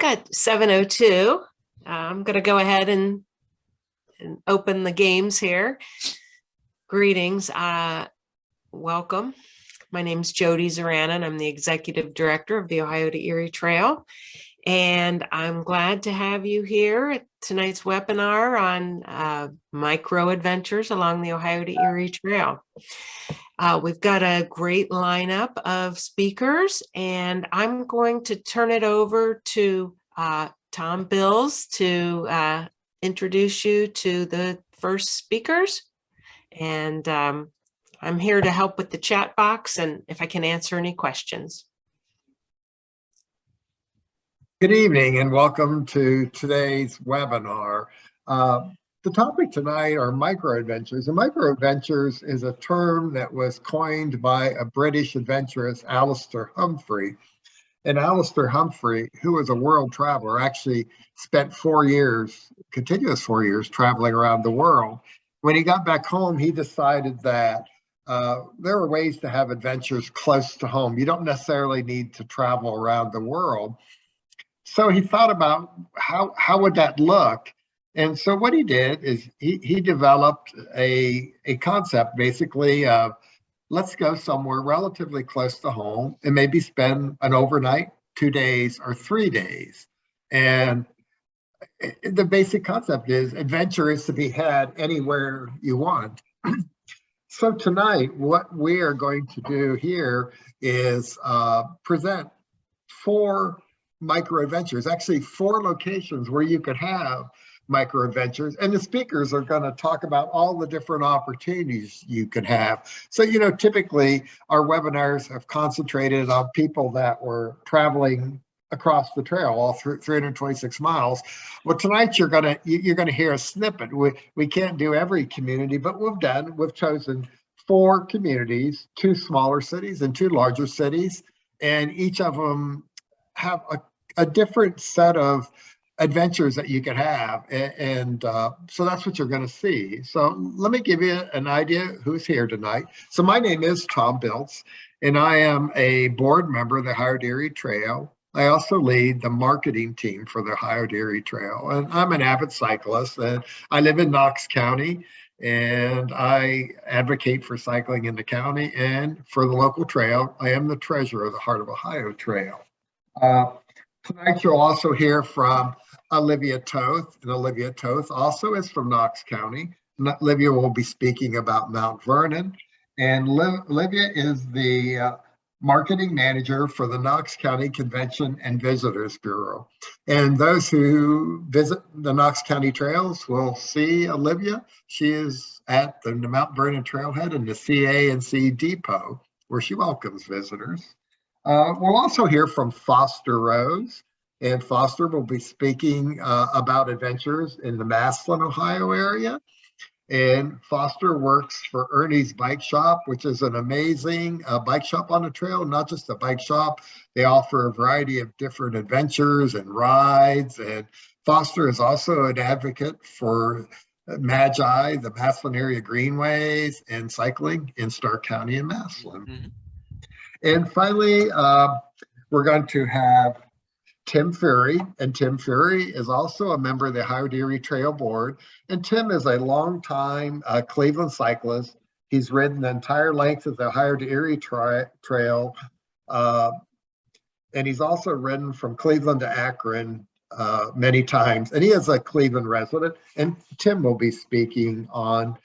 got 7:02. I'm going to go ahead and open the games here. Greetings. Welcome. My name is Jody Zoranen. I'm the Executive Director of the Ohio to Erie Trail. And I'm glad to have you here at tonight's webinar on Microadventures along the Ohio to Erie Trail. We've got a great lineup of speakers, and I'm going to turn it over to Tom Bills to introduce you to the first speakers. And I'm here to help with the chat box and if I can answer any questions. Good evening and welcome to today's webinar. The topic tonight are microadventures. And microadventures is a term that was coined by a British adventurist, Alastair Humphrey. And Alastair Humphrey, who was a world traveler, actually spent 4 years, continuous 4 years, traveling around the world. When he got back home, he decided that there are ways to have adventures close to home. You don't necessarily need to travel around the world. So he thought about how would that look? And so what he did is he developed a concept basically of let's go somewhere relatively close to home and maybe spend an overnight, 2 days, or 3 days. And the basic concept is adventure is to be had anywhere you want. So tonight, what we are going to do here is present 4 microadventures, actually 4 locations where you could have microadventures, and the speakers are going to talk about all the different opportunities you could have. So, you know, typically our webinars have concentrated on people that were traveling across the trail all through 326 miles. Well, tonight you're gonna hear a snippet. We can't do every community, but we've chosen 4 communities, 2 smaller cities and 2 larger cities, and each of them have a different set of adventures that you could have, and so that's what you're going to see. So let me give you an idea who's here tonight. So my name is Tom Biltz, and I am a board member of the Ohio to Erie Trail. I also lead the marketing team for the Ohio to Erie Trail, and I'm an avid cyclist, and I live in Knox County, and I advocate for cycling in the county and for the local trail. I am the treasurer of the Heart of Ohio Trail. Tonight you'll also hear from Olivia Toth, and Olivia Toth also is from Knox County. Olivia will be speaking about Mount Vernon, and Olivia is the marketing manager for the Knox County Convention and Visitors Bureau. And those who visit the Knox County trails will see Olivia. She is at the Mount Vernon Trailhead in the CA&C Depot, where she welcomes visitors. We'll also hear from Foster Rose, and Foster will be speaking about adventures in the Masillon, Ohio area. And Foster works for Ernie's Bike Shop, which is an amazing bike shop on the trail, not just a bike shop. They offer a variety of different adventures and rides. And Foster is also an advocate for Magi, the Masillon area greenways, and cycling in Stark County and Masillon. Mm-hmm. And finally, we're going to have Tim Fury, and Tim Fury is also a member of the Ohio to Erie Trail Board. And Tim is a longtime Cleveland cyclist. He's ridden the entire length of the Ohio to Erie Trail, and he's also ridden from Cleveland to Akron many times. And he is a Cleveland resident, and Tim will be speaking on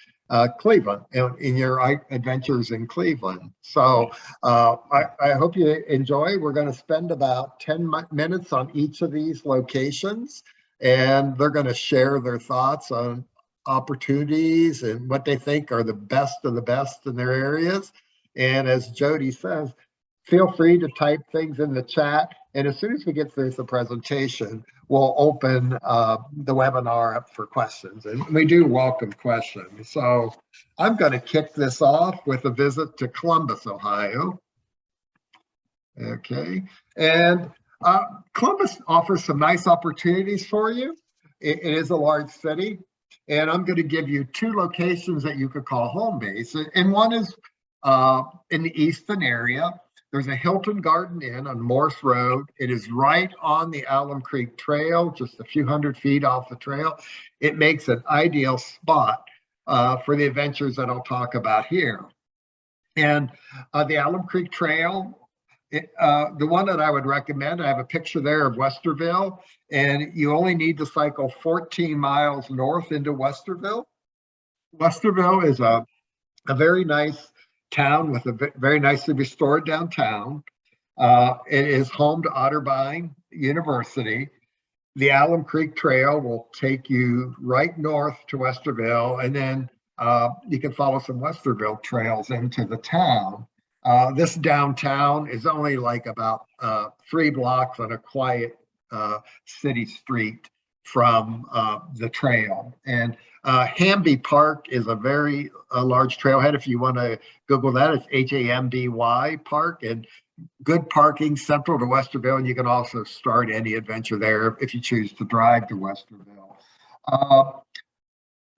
Cleveland, in your adventures in Cleveland. So I hope you enjoy. We're going to spend about 10 minutes on each of these locations, and they're going to share their thoughts on opportunities and what they think are the best of the best in their areas. And as Jody says, feel free to type things in the chat. And as soon as we get through the presentation, we'll open the webinar up for questions. And we do welcome questions. So I'm going to kick this off with a visit to Columbus, Ohio. Okay. And Columbus offers some nice opportunities for you. It is a large city. And I'm going to give you 2 locations that you could call home base. And one is in the eastern area. There's a Hilton Garden Inn on Morse Road. It is right on the Alum Creek Trail, just a few hundred feet off the trail. It makes an ideal spot for the adventures that I'll talk about here. And the Alum Creek Trail, the one that I would recommend, I have a picture there of Westerville, and you only need to cycle 14 miles north into Westerville. Westerville is a very nice town with a very nicely restored downtown. It is home to Otterbein University. The Alum Creek Trail will take you right north to Westerville, and then you can follow some Westerville trails into the town. This downtown is only like about 3 blocks on a quiet city street from the trail. And Hamby Park is a very large trailhead. If you want to Google that, it's Hamby Park, and good parking central to Westerville. And you can also start any adventure there if you choose to drive to Westerville.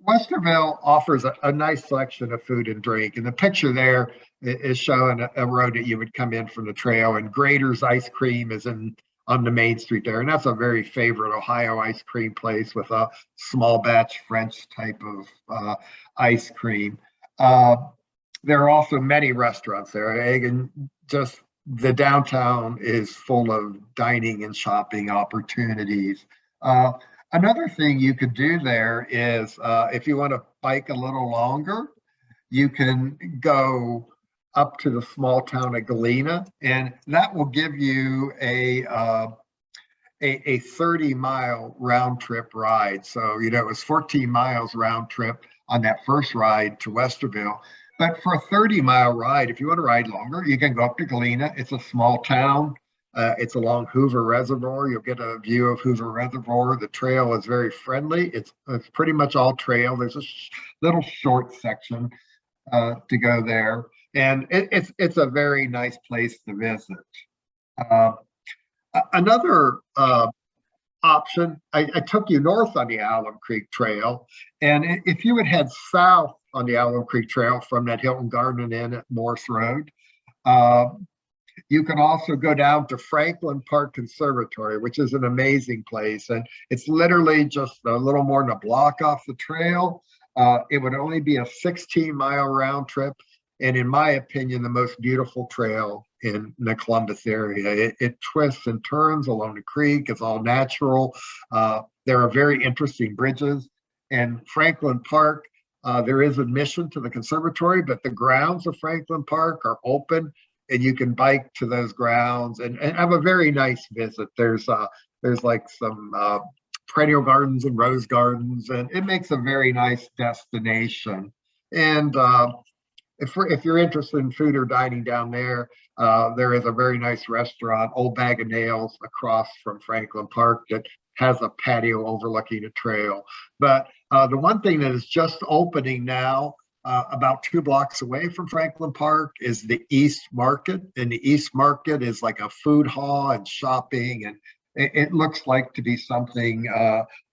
Westerville offers a nice selection of food and drink. And the picture there is showing a road that you would come in from the trail, and Grader's Ice Cream is on the main street there. And that's a very favorite Ohio ice cream place with a small batch French type of ice cream. There are also many restaurants there. And just the downtown is full of dining and shopping opportunities. Another thing you could do there is if you want to bike a little longer, you can go up to the small town of Galena, and that will give you a 30-mile round trip ride. So, it was 14 miles round trip on that first ride to Westerville. But for a 30-mile ride, if you want to ride longer, you can go up to Galena. It's a small town. It's along Hoover Reservoir. You'll get a view of Hoover Reservoir. The trail is very friendly. It's pretty much all trail. There's a little short section to go there. And it's a very nice place to visit. Another option, I took you north on the Alum Creek Trail. And if you would head south on the Alum Creek Trail from that Hilton Garden Inn at Morse Road, you can also go down to Franklin Park Conservatory, which is an amazing place. And it's literally just a little more than a block off the trail. It would only be a 16-mile round trip. And in my opinion, the most beautiful trail in the Columbus area. It twists and turns along the creek. It's all natural. There are very interesting bridges. And Franklin Park, there is admission to the conservatory, but the grounds of Franklin Park are open, and you can bike to those grounds and have a very nice visit. There's like some perennial gardens and rose gardens, and it makes a very nice destination. And if you're interested in food or dining down there, there is a very nice restaurant, Old Bag of Nails, across from Franklin Park that has a patio overlooking a trail. But the one thing that is just opening now, about 2 blocks away from Franklin Park, is the East Market. And the East Market is like a food hall and shopping, and it looks like to be something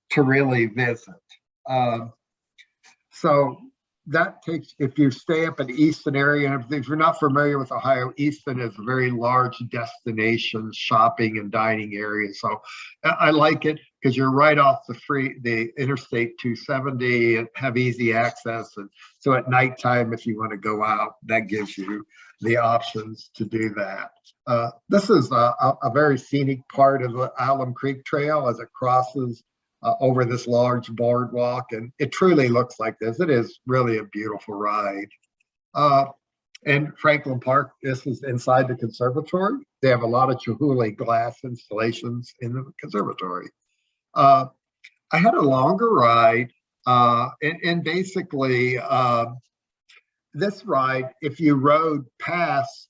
to really visit. So that takes, if you stay up in the Easton area, and if you're not familiar with Ohio, Easton is a very large destination shopping and dining area. So I like it because you're right off the Interstate 270 and have easy access. And so at nighttime, if you want to go out, that gives you the options to do that. This is a very scenic part of the Alum Creek Trail as it crosses over this large boardwalk, and it truly looks like this. It is really a beautiful ride. And Franklin Park, this is inside the conservatory. They have a lot of Chihuly glass installations in the conservatory. I had a longer ride, and basically this ride, if you rode past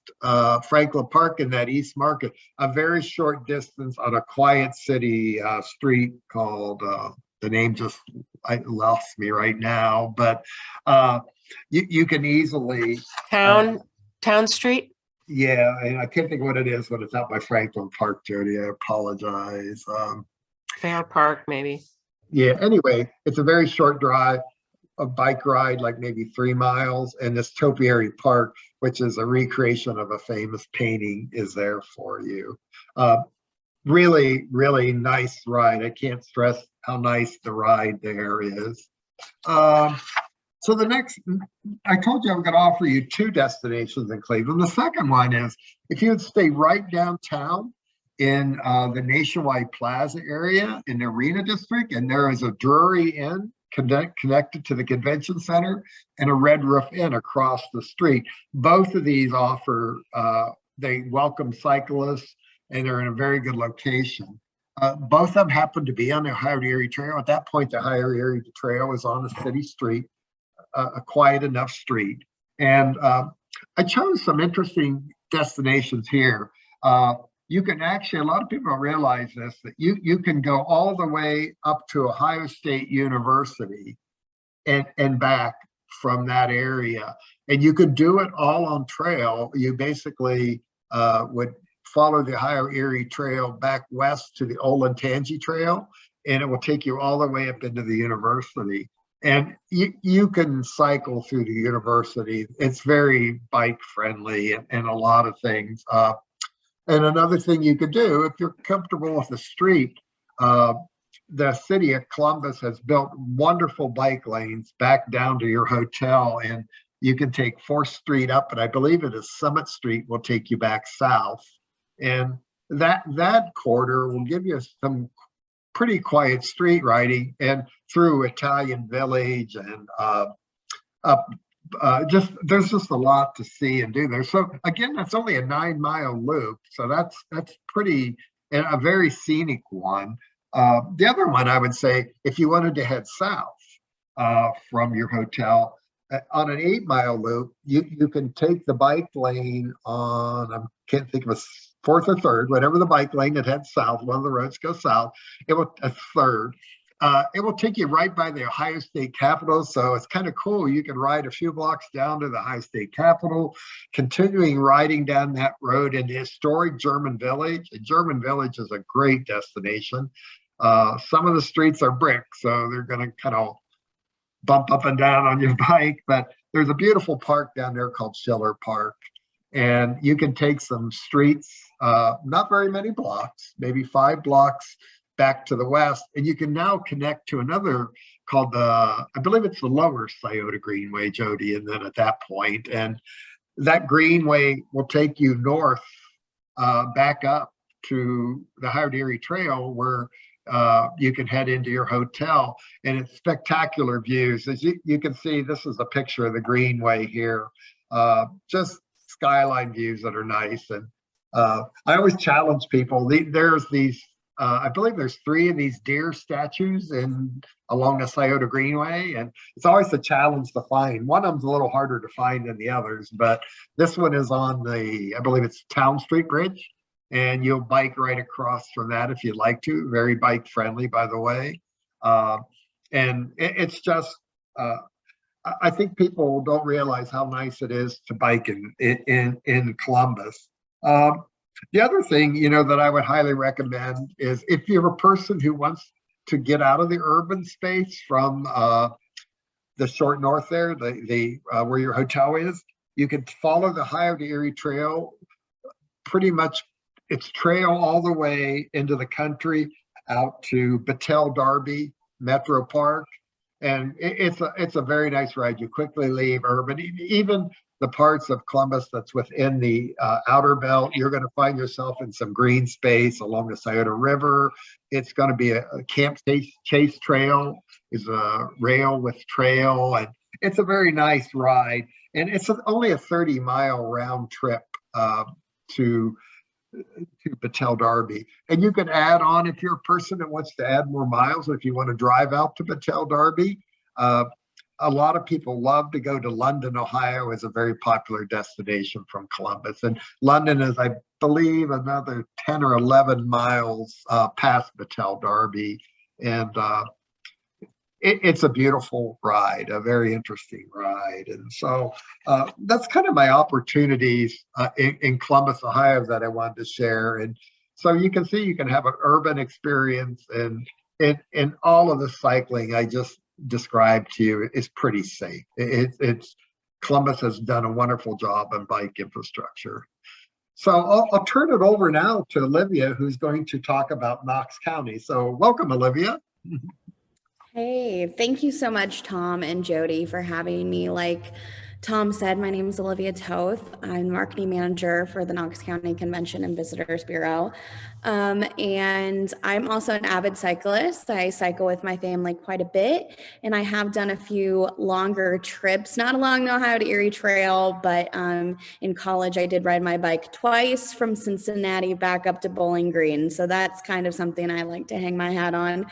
Franklin Park in that East Market, a very short distance on a quiet city street called, the name just lost me right now, but you can easily— Town Street? Yeah, and I can't think what it is when it's out by Franklin Park, Jody. I apologize. Fair Park, maybe. Yeah, anyway, it's a very short drive. a bike ride, like maybe 3 miles, and this Topiary Park, which is a recreation of a famous painting, is there for you. Really, really nice ride. I can't stress how nice the ride there is. So the next, I told you I'm going to offer you 2 destinations in Cleveland. The second one is if you would stay right downtown in the Nationwide Plaza area in the Arena District, and there is a Drury Inn connected to the convention center and a Red Roof Inn across the street. Both of these offer, they welcome cyclists, and they're in a very good location. Both of them happen to be on the Ohio to Erie Trail. At that point, the Ohio Erie Trail is on a city street, a quiet enough street. And I chose some interesting destinations here. You can actually, a lot of people don't realize this, that you can go all the way up to Ohio State University and back from that area. And you could do it all on trail. You basically would follow the Ohio Erie Trail back west to the Olentangy Trail, and it will take you all the way up into the university. And you can cycle through the university. It's very bike friendly and a lot of things. And another thing you could do, if you're comfortable with the street, the city of Columbus has built wonderful bike lanes back down to your hotel, and you can take 4th Street up, and I believe it is Summit Street will take you back south. And that corridor will give you some pretty quiet street riding and through Italian Village and up. There's just a lot to see and do there. So again, that's only a 9-mile loop, so that's pretty, and a very scenic one. The other one I would say, if you wanted to head south from your hotel on an 8-mile loop, you can take the bike lane on, I can't think of a 4th or 3rd, whatever the bike lane that heads south. One of the roads goes south. It will a 3rd. It will take you right by the Ohio State Capitol, so it's kind of cool. You can ride a few blocks down to the Ohio State Capitol, continuing riding down that road into historic German Village. And German Village is a great destination. Some of the streets are brick, so they're going to kind of bump up and down on your bike, but there's a beautiful park down there called Schiller Park. And you can take some streets, not very many blocks, maybe 5 blocks back to the west, and you can now connect to another called I believe it's the Lower Scioto Greenway, Jody, and then at that point, and that greenway will take you north, back up to the Ohio to Erie Trail, where you can head into your hotel, and it's spectacular views. As you can see, this is a picture of the greenway here, just skyline views that are nice. And I always challenge people. There's these, I believe there's 3 of these deer statues along the Scioto Greenway, and it's always a challenge to find. One of them's a little harder to find than the others, but this one is on the, I believe it's Town Street Bridge, and you'll bike right across from that if you'd like to. Very bike friendly, by the way. And it's just, I think people don't realize how nice it is to bike in Columbus. The other thing, that I would highly recommend is if you're a person who wants to get out of the urban space from the short north there, the where your hotel is, you can follow the Ohio to Erie Trail. Pretty much, it's trail all the way into the country out to Battelle Darby Metro Park. And it's a very nice ride. You quickly leave urban, even the parts of Columbus that's within the outer belt. You're going to find yourself in some green space along the Scioto River. It's going to be a camp chase trail, is a rail with trail, and it's a very nice ride. And it's only a 30-mile round trip to Battelle Darby. And you can add on, if you're a person that wants to add more miles, if you want to drive out to Battelle Darby. A lot of people love to go to London, Ohio, is a very popular destination from Columbus. And London is, I believe, another 10 or 11 miles past Battelle Darby. And it's a beautiful ride, a very interesting ride. And so that's kind of my opportunities in Columbus, Ohio, that I wanted to share. And so you can see, you can have an urban experience and in all of the cycling. describe to you is pretty safe. It's Columbus has done a wonderful job on bike infrastructure. So I'll turn it over now to Olivia, who's going to talk about Knox County. So welcome, Olivia. Hey, thank you so much, Tom and Jody, for having me. Like Tom said, my name is Olivia Toth. I'm marketing manager for the Knox County Convention and Visitors Bureau. And I'm also an avid cyclist. I cycle with my family quite a bit, and I have done a few longer trips, not along the Ohio to Erie Trail, but in college I did ride my bike twice from Cincinnati back up to Bowling Green. So that's kind of something I like to hang my hat on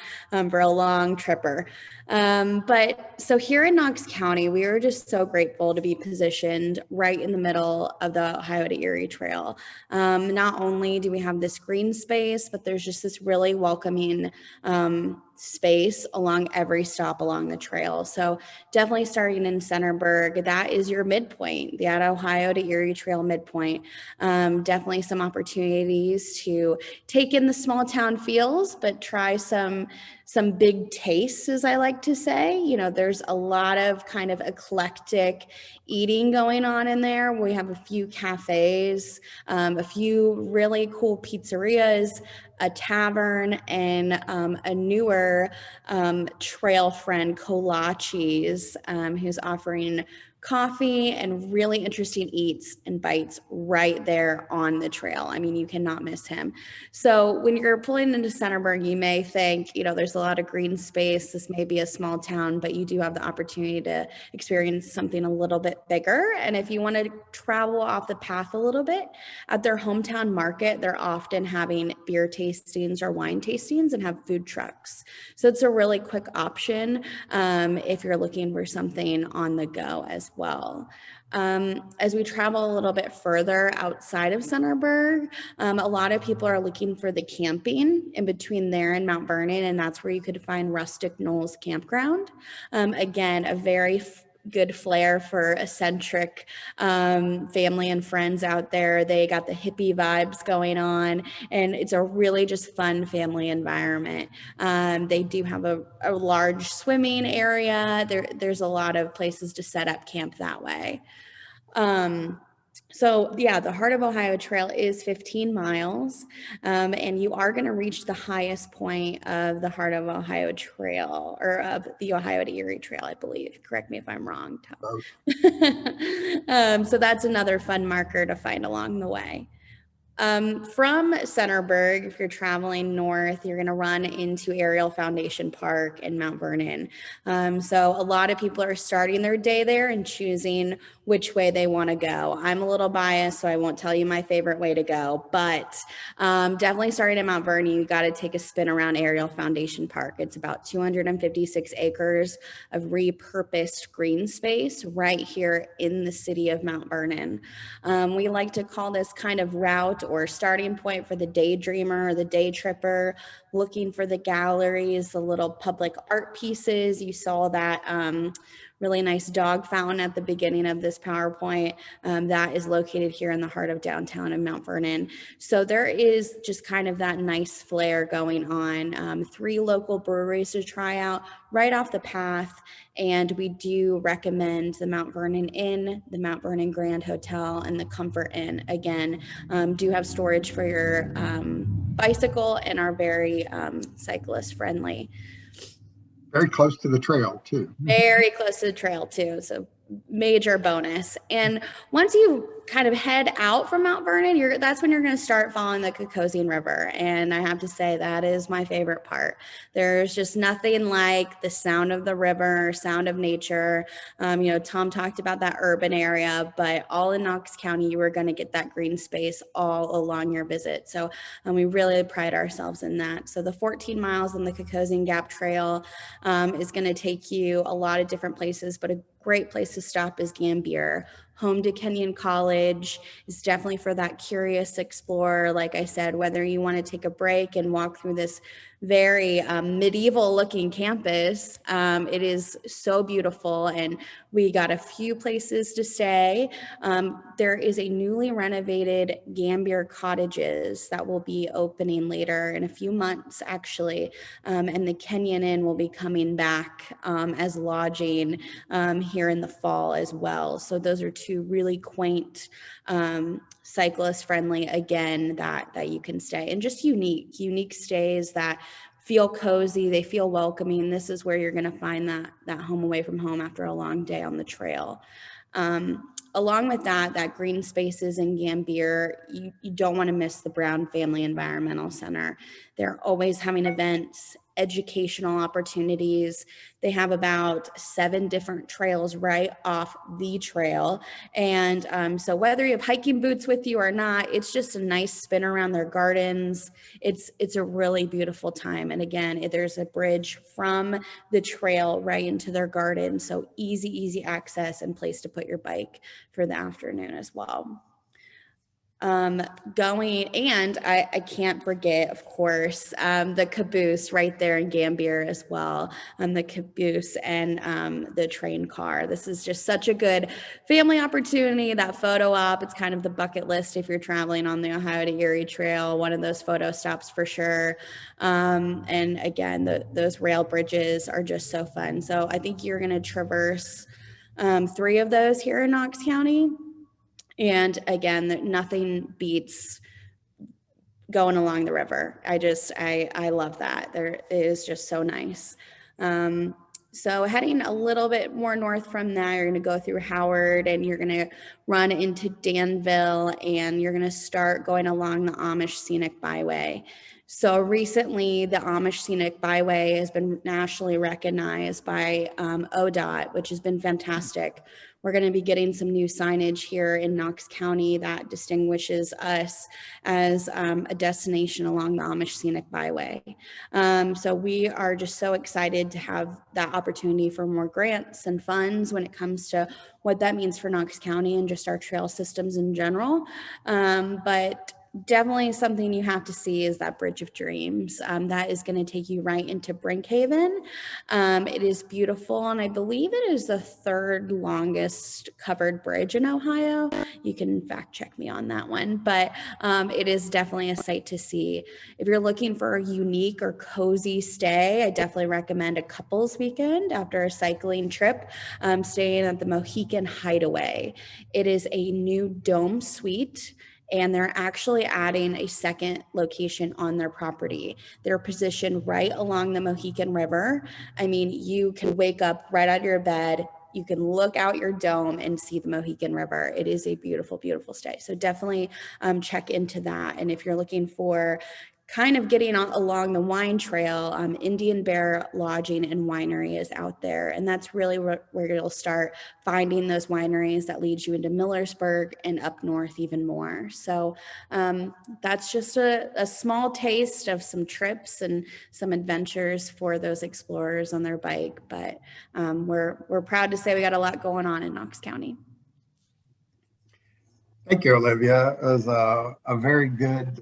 for a long tripper. But so here in Knox County, we are just so grateful to be positioned right in the middle of the Ohio to Erie Trail. Not only do we have this green space, but there's just this really welcoming space along every stop along the trail. So definitely starting in Centerburg, that is your midpoint, the Ohio to Erie Trail midpoint. Definitely some opportunities to take in the small town feels, but try some big tastes, as I like to say. You know, there's a lot of kind of eclectic eating going on in there. We have a few cafes, a few really cool pizzerias, a tavern, and a newer trail friend, Kolaches, who's offering coffee and really interesting eats and bites right there on the trail. I mean, you cannot miss him. So when you're pulling into Centerburg, you may think, you know, there's a lot of green space. This may be a small town, but you do have the opportunity to experience something a little bit bigger. And if you want to travel off the path a little bit, at their hometown market, they're often having beer tastings or wine tastings and have food trucks. So it's a really quick option if you're looking for something on the go as well. As we travel a little bit further outside of Centerburg, a lot of people are looking for the camping in between there and Mount Vernon, and that's where you could find Rustic Knolls Campground. Again, a very good flair for eccentric family and friends out there. They got the hippie vibes going on, and it's a really just fun family environment. They do have a large swimming area. There's a lot of places to set up camp that way. So yeah, the Heart of Ohio Trail is 15 miles, and you are going to reach the highest point of the Heart of Ohio Trail, or of the Ohio to Erie Trail, I believe. Correct me if I'm wrong, Tom. So that's another fun marker to find along the way. From Centerburg, if you're traveling north, you're going to run into Ariel Foundation Park in Mount Vernon. So a lot of people are starting their day there and choosing which way they want to go. I'm a little biased, so I won't tell you my favorite way to go, but definitely starting at Mount Vernon, you got to take a spin around Ariel Foundation Park. It's about 256 acres of repurposed green space right here in the city of Mount Vernon. We like to call this kind of route or starting point for the daydreamer or the day tripper, looking for the galleries, the little public art pieces. You saw that really nice dog fountain at the beginning of this PowerPoint. That is located here in the heart of downtown in Mount Vernon. So there is just kind of that nice flair going on. 3 local breweries to try out right off the path. And we do recommend the Mount Vernon Inn, the Mount Vernon Grand Hotel, and the Comfort Inn. Again, do have storage for your bicycle and are very cyclist friendly. Very close to the trail too. Very close to the trail too. So major bonus. And once you kind of head out from Mount Vernon, that's when you're going to start following the Cocosian River. And I have to say that is my favorite part. There's just nothing like the sound of the river, sound of nature. You know, Tom talked about that urban area, but all in Knox County, you are going to get that green space all along your visit. So we really pride ourselves in that. So the 14 miles on the Cocosian Gap Trail is going to take you a lot of different places, but a great place to stop is Gambier. Home to Kenyon College is definitely for that curious explorer. Like I said, whether you want to take a break and walk through this very medieval looking campus. It is so beautiful, and we got a few places to stay. There is a newly renovated Gambier Cottages that will be opening later in a few months, actually. And the Kenyon Inn will be coming back as lodging here in the fall as well. So those are two really quaint, cyclist friendly, again, that you can stay, and just unique stays that feel cozy, they feel welcoming. This is where you're going to find that home away from home after a long day on the trail. Along with that green spaces in Gambier, you don't want to miss the Brown Family Environmental Center. They're always having events, educational opportunities. They have about 7 different trails right off the trail. And so whether you have hiking boots with you or not, it's just a nice spin around their gardens. It's a really beautiful time. And again, there's a bridge from the trail right into their garden. So easy access and place to put your bike for the afternoon as well. And I can't forget, of course, the caboose right there in Gambier as well. The caboose and the train car. This is just such a good family opportunity. That photo op, it's kind of the bucket list if you're traveling on the Ohio to Erie Trail, one of those photo stops for sure. And again, those rail bridges are just so fun. So I think you're going to traverse 3 of those here in Knox County. And again, nothing beats going along the river. I love that. It is just so nice. So heading a little bit more north from that, you're going to go through Howard, and you're going to run into Danville, and you're going to start going along the Amish Scenic Byway. So recently, the Amish Scenic Byway has been nationally recognized by ODOT, which has been fantastic. We're going to be getting some new signage here in Knox County that distinguishes us as a destination along the Amish Scenic Byway. So we are just so excited to have that opportunity for more grants and funds when it comes to what that means for Knox County and just our trail systems in general. But definitely something you have to see is that Bridge of Dreams. That is going to take you right into Brinkhaven. It is beautiful, and I believe it is the 3rd longest covered bridge in Ohio. You can fact check me on that one, but it is definitely a sight to see. If you're looking for a unique or cozy stay, I definitely recommend a couples weekend after a cycling trip, staying at the Mohican Hideaway. It is a new dome suite, and they're actually adding a 2nd location on their property. They're positioned right along the Mohican River. I mean, you can wake up right out of your bed, you can look out your dome and see the Mohican River. It is a beautiful, beautiful stay. So definitely check into that. And if you're looking for kind of getting along the wine trail, Indian Bear Lodging and Winery is out there. And that's really where you'll start finding those wineries that lead you into Millersburg and up north even more. So that's just a small taste of some trips and some adventures for those explorers on their bike. But we're proud to say we got a lot going on in Knox County. Thank you, Olivia. It was a very good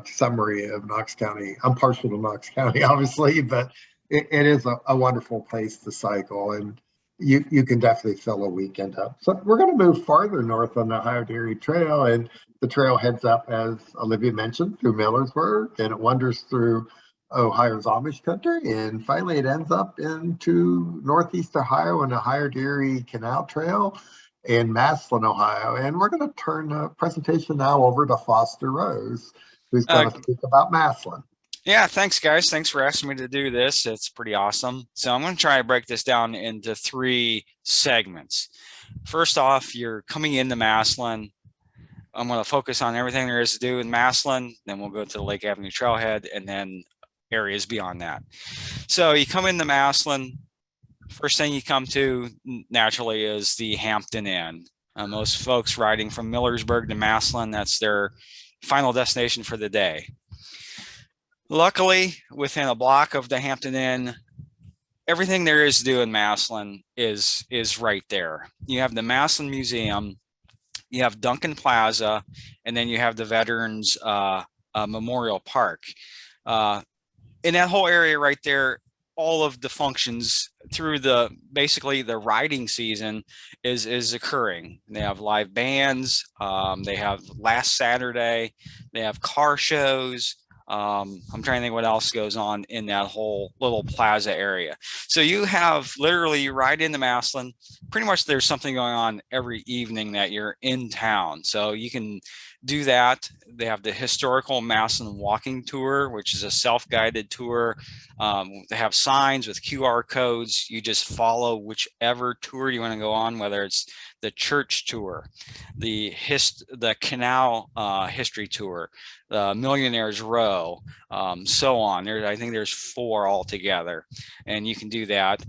summary of Knox County. I'm partial to Knox County, obviously, but it is a wonderful place to cycle, and you can definitely fill a weekend up. So we're going to move farther north on the Ohio to Erie Trail, and the trail heads up, as Olivia mentioned, through Millersburg, and it wanders through Ohio's Amish country, and finally it ends up into northeast Ohio and the Ohio to Erie Canal Trail in Masillon, Ohio. And we're going to turn the presentation now over to Foster Rose, who's going to speak about Masillon. Yeah, thanks, guys. Thanks for asking me to do this. It's pretty awesome. So I'm going to try to break this down into 3 segments. First off, you're coming into Masillon. I'm going to focus on everything there is to do in Masillon. Then we'll go to the Lake Avenue Trailhead and then areas beyond that. So you come into Masillon. First thing you come to naturally is the Hampton Inn. Most folks riding from Millersburg to Masillon, that's their final destination for the day. Luckily, within a block of the Hampton Inn, everything there is to do in Masillon is right there. You have the Masillon Museum, you have Duncan Plaza, and then you have the Veterans Memorial Park. in that whole area right there, all of the functions through basically the riding season is occurring. They have live bands. They have last Saturday. They have car shows. I'm trying to think what else goes on in that whole little plaza area. So you have literally right into Masillon. Pretty much there's something going on every evening that you're in town. So you can do that. They have the historical Masillon walking tour, which is a self-guided tour. They have signs with QR codes. You just follow whichever tour you want to go on, whether it's the church tour, the canal history tour, the Millionaires Row, so on. I think there's 4 altogether, and you can do that.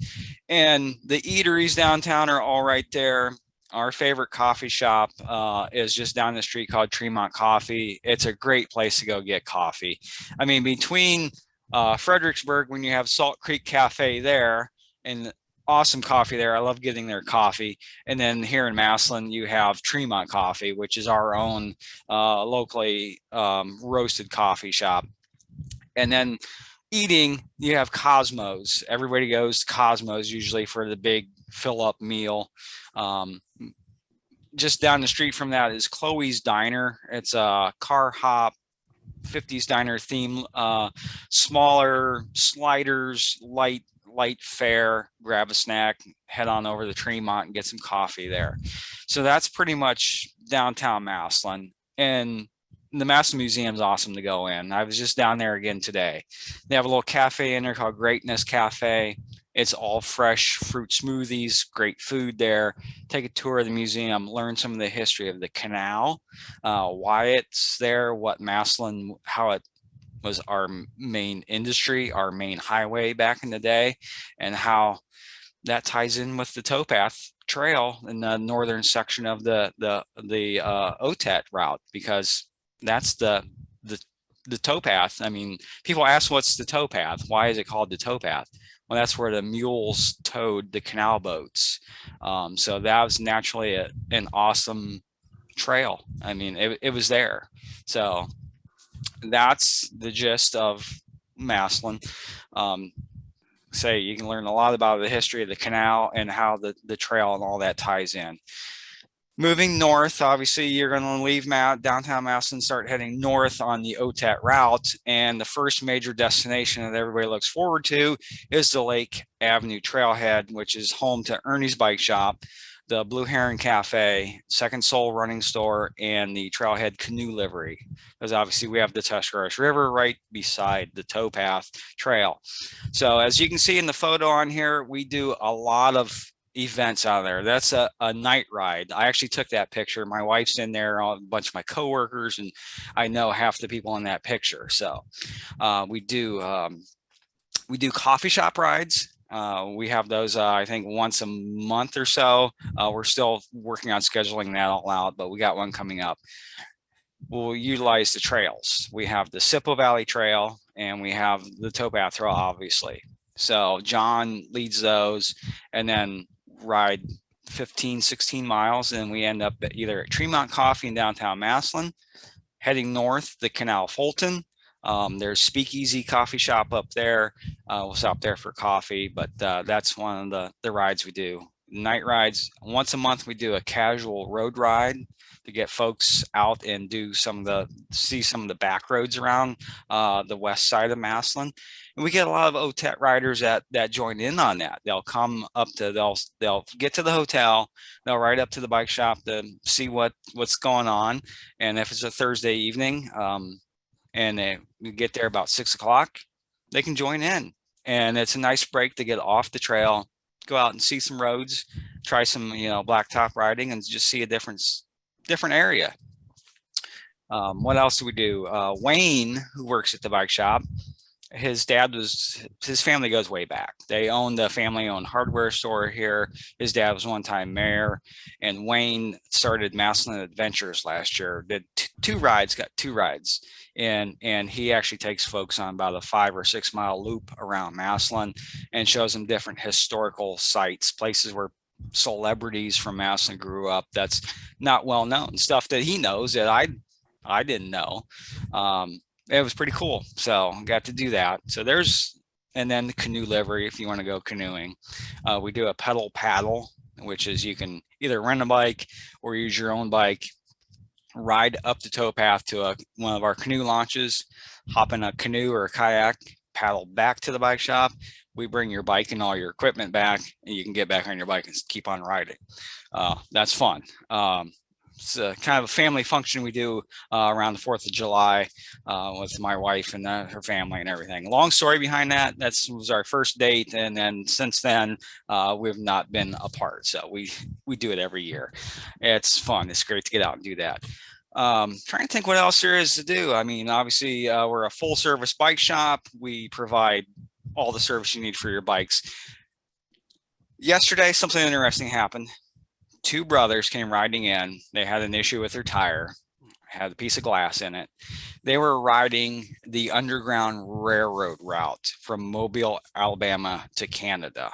And the eateries downtown are all right there. Our favorite coffee shop is just down the street called Tremont Coffee. It's a great place to go get coffee. I mean, between Fredericksburg, when you have Salt Creek Cafe there, and awesome coffee there. I love getting their coffee. And then here in Masillon, you have Tremont Coffee, which is our own locally roasted coffee shop. And then eating, you have Cosmos. Everybody goes to Cosmos usually for the big fill-up meal. Just down the street from that is Chloe's Diner. It's a car hop 50s diner theme, smaller sliders, light fare, grab a snack, head on over to Tremont and get some coffee there. So that's pretty much downtown Masillon. And the Masillon Museum is awesome to go in. I was just down there again today. They have a little cafe in there called Greatness Cafe. It's all fresh fruit smoothies, great food there. Take a tour of the museum, learn some of the history of the canal, why it's there, what Masillon, how it was our main industry, our main highway back in the day, and how that ties in with the towpath trail in the northern section of the OTET route, because that's the towpath. I mean, people ask what's the towpath? Why is it called the towpath? Well, that's where the mules towed the canal boats. So that was naturally an awesome trail. I mean, it was there. So that's the gist of Masillon. You can learn a lot about the history of the canal and how the trail and all that ties in. Moving north, obviously, you're going to leave downtown Masillon, start heading north on the OTET route. And the first major destination that everybody looks forward to is the Lake Avenue Trailhead, which is home to Ernie's Bike Shop, the Blue Heron Cafe, Second Soul Running Store, and the Trailhead Canoe Livery. Because obviously we have the Tuscarawas River right beside the towpath trail. So as you can see in the photo on here, we do a lot of events out there. That's a night ride. I actually took that picture. My wife's in there, a bunch of my coworkers, and I know half the people in that picture. So we do coffee shop rides. We have those, I think, once a month or so. We're still working on scheduling that all out, but we got one coming up. We'll utilize the trails. We have the Sippo Valley Trail, and we have the towpath trail, obviously. So John leads those, and then ride 15, 16 miles, and we end up either at Tremont Coffee in downtown Masillon, heading north, the Canal Fulton. There's Speakeasy Coffee Shop up there. We'll stop there for coffee, but that's one of the rides we do. Night rides. Once a month, we do a casual road ride to get folks out and see some of the back roads around the west side of Masillon. And we get a lot of OTET riders that join in on that. They'll come up they'll get to the hotel, they'll ride up to the bike shop to see what's going on. And if it's a Thursday evening, and they get there about 6 o'clock, they can join in. And it's a nice break to get off the trail, go out and see some roads, try some, blacktop riding, and just see a different area. What else do we do? Wayne, who works at the bike shop, his family goes way back. They owned a family-owned hardware store here. His dad was one-time mayor, and Wayne started Masillon Adventures last year. Did got two rides, and he actually takes folks on about a 5 or 6 mile loop around Masillon and shows them different historical sites, places where celebrities from Masillon grew up. That's not well known, stuff that he knows that I didn't know. it was pretty cool. So got to do that. So there's, and then the canoe livery if you want to go canoeing. We do a pedal paddle, which is you can either rent a bike or use your own bike, ride up the towpath to one of our canoe launches, hop in a canoe or a kayak, paddle back to the bike shop. We bring your bike and all your equipment back, and you can get back on your bike and keep on riding. That's fun. It's kind of a family function we do around the 4th of July with my wife and her family and everything. Long story behind that. That was our first date, and then since then we've not been apart. So we do it every year. It's fun. It's great to get out and do that. Trying to think what else there is to do. I mean, obviously we're a full service bike shop. We provide all the service you need for your bikes. Yesterday, something interesting happened. 2 brothers came riding in. They had an issue with their tire, had a piece of glass in it. They were riding the Underground Railroad route from Mobile, Alabama to Canada.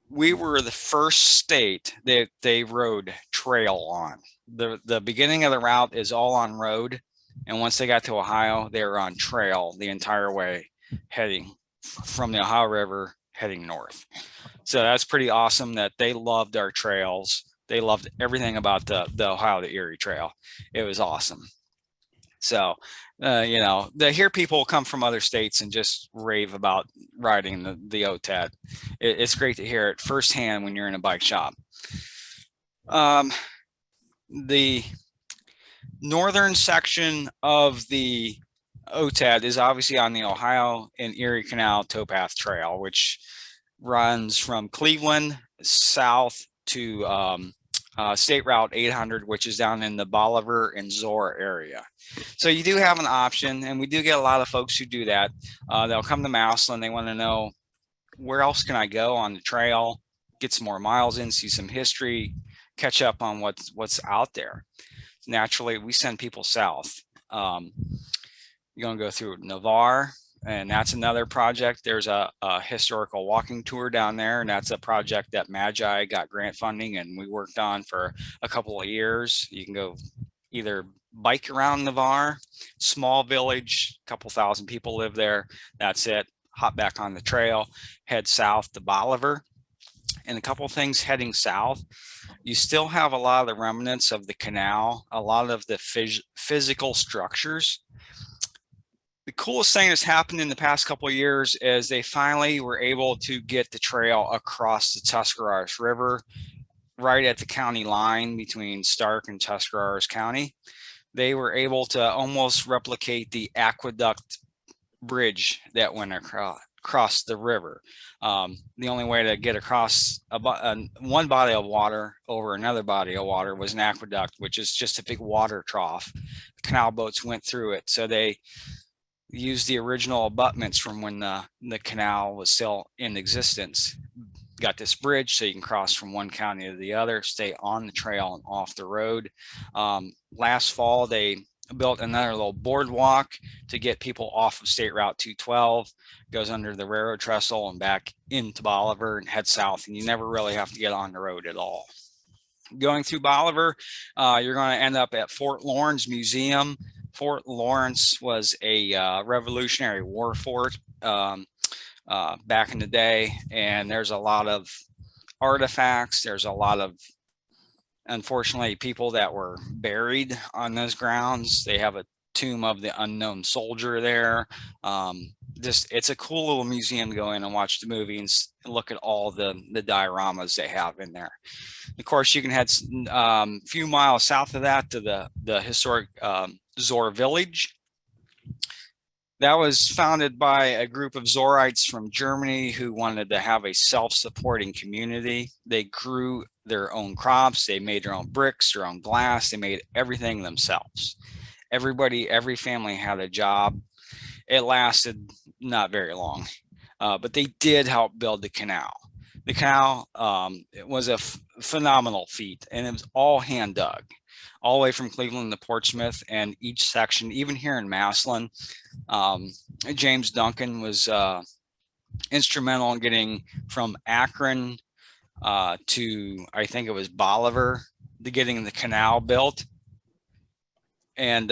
We were the first state that they rode trail on. The beginning of the route is all on road. And once they got to Ohio, they were on trail the entire way, heading from the Ohio River, heading north. So that's pretty awesome that they loved our trails. They loved everything about the Ohio to Erie Trail. It was awesome. So, you know, to hear people come from other states and just rave about riding the OTAD, it's great to hear it firsthand when you're in a bike shop. The northern section of the OTAD is obviously on the Ohio and Erie Canal Towpath Trail, which runs from Cleveland south to State Route 800, which is down in the Bolivar and Zor area. So you do have an option, and we do get a lot of folks who do that. They'll come to Masillon. They want to know, where else can I go on the trail, get some more miles in, see some history, catch up on what's out there. Naturally, we send people south. You're going to go through Navarre, and that's another project. There's a historical walking tour down there, and that's a project that Magi got grant funding and we worked on for a couple of years. You can go either bike around Navarre, small village, a couple thousand people live there. That's it. Hop back on the trail, head south to Bolivar. And a couple of things heading south, you still have a lot of the remnants of the canal, a lot of the physical structures. The coolest thing that's happened in the past couple of years is they finally were able to get the trail across the Tuscarawas River, right at the county line between Stark and Tuscarawas County. They were able to almost replicate the aqueduct bridge that went across the river. The only way to get across one body of water over another body of water was an aqueduct, which is just a big water trough. The canal boats went through it. So they used the original abutments from when the canal was still in existence. Got this bridge so you can cross from one county to the other, stay on the trail and off the road. Last fall, they built another little boardwalk to get people off of State Route 212, goes under the railroad trestle and back into Bolivar and head south, and you never really have to get on the road at all. Going through Bolivar, you're going to end up at Fort Lawrence Museum. Fort Lawrence was a Revolutionary War fort back in the day, and there's a lot of artifacts. There's a lot of, unfortunately, people that were buried on those grounds. They have a tomb of the unknown soldier there. It's a cool little museum to go in and watch the movie and look at all the dioramas they have in there. Of course, you can head a few miles south of that to the historic Zor village. That was founded by a group of Zorites from Germany who wanted to have a self-supporting community. They grew their own crops. They made their own bricks, their own glass. They made everything themselves. Every family had a job. It lasted not very long, but they did help build the canal. The canal, it was a phenomenal feat, and it was all hand dug, all the way from Cleveland to Portsmouth, and each section, even here in Masillon. James Duncan was instrumental in getting from Akron to, I think it was Bolivar, to getting the canal built. And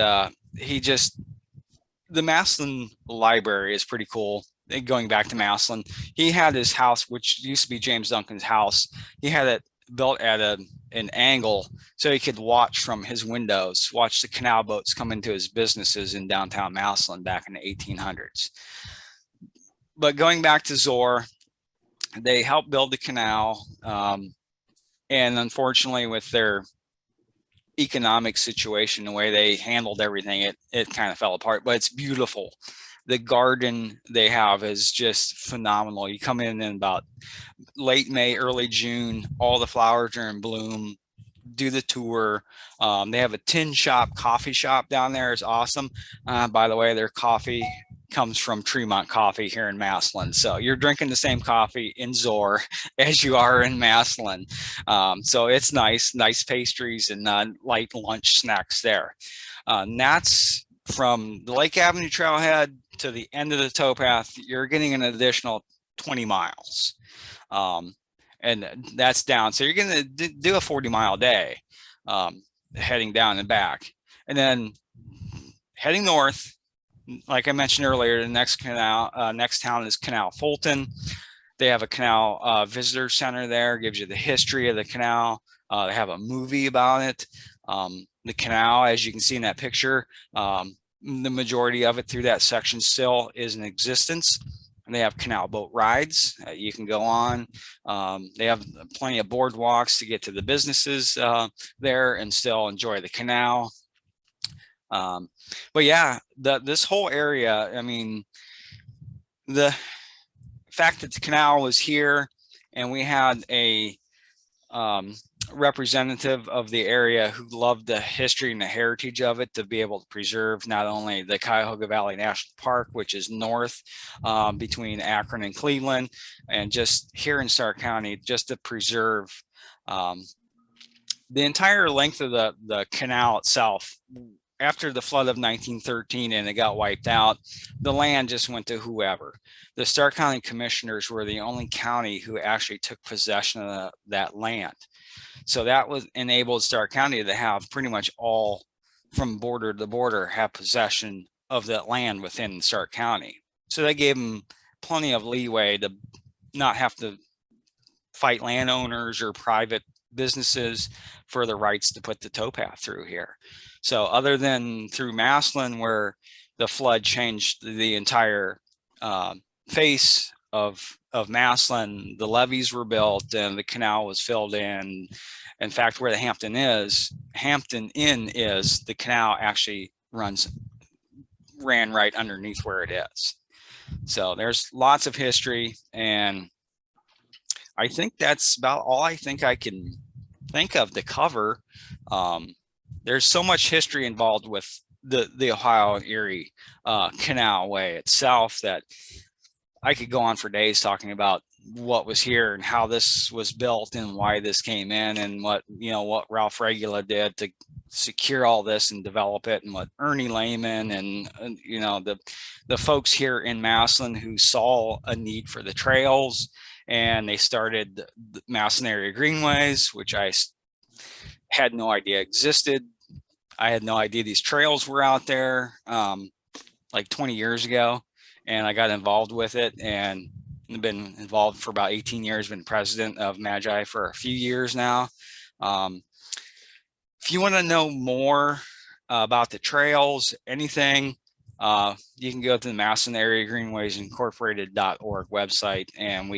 the Masillon library is pretty cool. Going back to Masillon, he had his house, which used to be James Duncan's house. He had it built at an angle so he could watch from his windows, watch the canal boats come into his businesses in downtown Masillon back in the 1800s. But going back to Zor, they helped build the canal. And unfortunately, with their economic situation, the way they handled everything, it kind of fell apart, but it's beautiful. The garden they have is just phenomenal. You come in about late May, early June, all the flowers are in bloom, do the tour. They have a tin shop, coffee shop down there. Is awesome. By the way, their coffee comes from Tremont Coffee here in Masillon. So you're drinking the same coffee in Zor as you are in Masillon. So it's nice pastries and light lunch snacks there. And that's from the Lake Avenue trailhead to the end of the towpath. You're getting an additional 20 miles. And that's down. So you're going to do a 40-mile day heading down and back. And then heading north, like I mentioned earlier, the next town is Canal Fulton. They have a canal visitor center there, gives you the history of the canal. They have a movie about it. The canal, as you can see in that picture, the majority of it through that section still is in existence. And they have canal boat rides you can go on. They have plenty of boardwalks to get to the businesses there and still enjoy the canal. But yeah, this whole area, I mean, the fact that the canal was here and we had a representative of the area who loved the history and the heritage of it, to be able to preserve not only the Cuyahoga Valley National Park, which is north between Akron and Cleveland, and just here in Stark County, just to preserve the entire length of the canal itself. After the flood of 1913 and it got wiped out, the land just went to whoever. The Stark County commissioners were the only county who actually took possession of that land. So that was enabled Stark County to have pretty much all, from border to border, have possession of that land within Stark County. So that gave them plenty of leeway to not have to fight landowners or private businesses for the rights to put the towpath through here. So other than through Masillon, where the flood changed the entire face of Masillon, the levees were built and the canal was filled in. In fact, where the Hampton Inn is, the canal actually ran right underneath where it is. So there's lots of history, and I think that's about all I think I can think of to cover. There's so much history involved with the Ohio and Erie Canal Way itself that I could go on for days talking about what was here and how this was built and why this came in, and what Ralph Regula did to secure all this and develop it, and what Ernie Lehman and the folks here in Masillon who saw a need for the trails, and they started the Masillon Area Greenways, which I had no idea existed. I had no idea these trails were out there like 20 years ago, and I got involved with it and been involved for about 18 years, been president of Magi for a few years now. If you want to know more about the trails, anything, you can go to the Masillon Area Greenways Incorporated.org website, and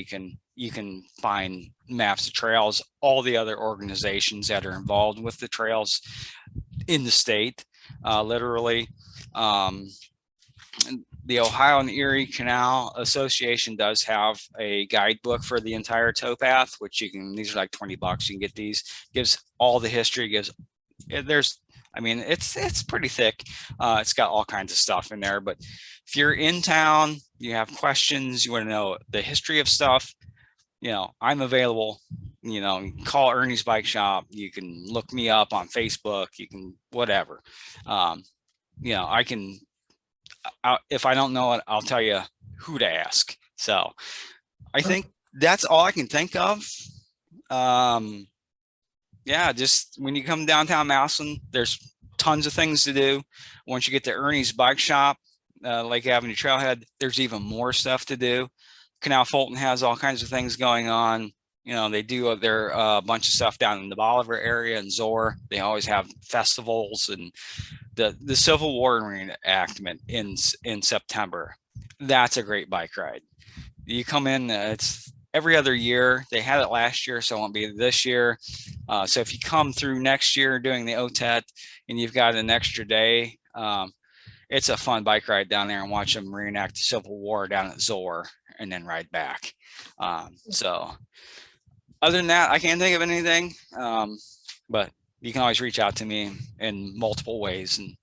you can find maps of trails, all the other organizations that are involved with the trails in the state, literally. The Ohio and Erie Canal Association does have a guidebook for the entire towpath, which these are like $20. You can get these. Gives all the history. It's pretty thick. It's got all kinds of stuff in there. But if you're in town, you have questions, you want to know the history of stuff, I'm available. Call Ernie's Bike Shop. You can look me up on Facebook. You can whatever. I can. If I don't know it, I'll tell you who to ask. So I think that's all I can think of. Just when you come downtown Masillon, there's tons of things to do. Once you get to Ernie's Bike Shop, Lake Avenue Trailhead, there's even more stuff to do. Canal Fulton has all kinds of things going on. You know, they do their bunch of stuff down in the Bolivar area and Zor. They always have festivals, and the Civil War reenactment in September. That's a great bike ride. You come in, it's every other year. They had it last year, so it won't be this year. So if you come through next year doing the OTET and you've got an extra day, it's a fun bike ride down there and watch them reenact the Civil War down at Zor and then ride back. So other than that, I can't think of anything, but you can always reach out to me in multiple ways and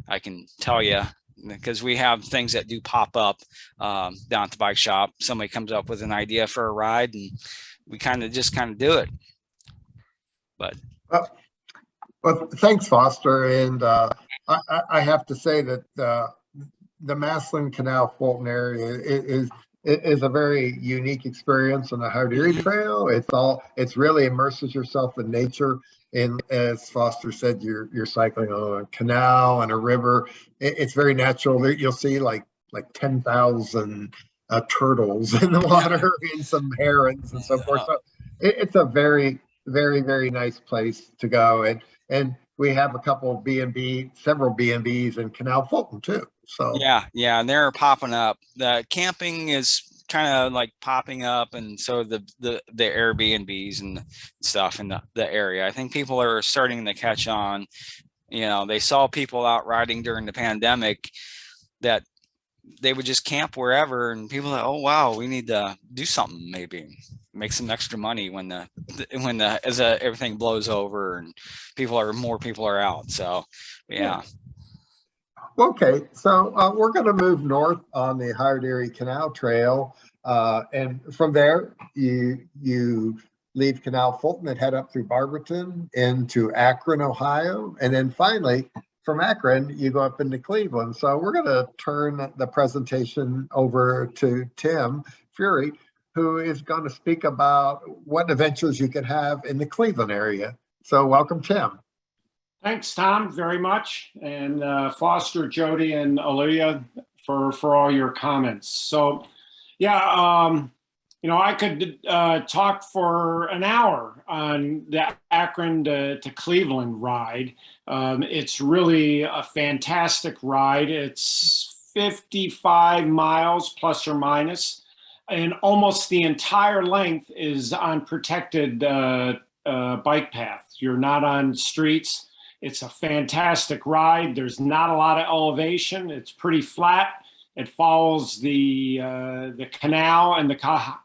I can tell you, because we have things that do pop up down at the bike shop. Somebody comes up with an idea for a ride and we just do it. But well, thanks, Foster. And I have to say that the Masillon Canal Fulton area is a very unique experience on the Erie Trail. It's really immerses yourself in nature. And as Foster said, you're cycling on a canal and a river. It's very natural. You'll see like 10,000 turtles in the water and some herons and so forth. So it's a very, very, very nice place to go. And we have a couple of several B&Bs in Canal Fulton too. So yeah, and they're popping up. The camping is kind of like popping up, and so the Airbnbs and stuff in the area. I think people are starting to catch on. You know, they saw people out riding during the pandemic that they would just camp wherever, and people are like, oh wow, we need to do something, maybe make some extra money when everything blows over and more people are out. So yeah. Okay, so we're going to move north on the Erie Canal Trail, and from there you leave Canal Fulton and head up through Barberton into Akron, Ohio, and then finally from Akron you go up into Cleveland. So we're going to turn the presentation over to Tim Fury, who is going to speak about what adventures you can have in the Cleveland area. So welcome, Tim. Thanks, Tom, very much, and Foster, Jody, and Olivia for all your comments. So, yeah, I could talk for an hour on the Akron to Cleveland ride. It's really a fantastic ride. It's 55 miles plus or minus, and almost the entire length is on protected bike path. You're not on streets. It's a fantastic ride. There's not a lot of elevation. It's pretty flat. It follows the canal and the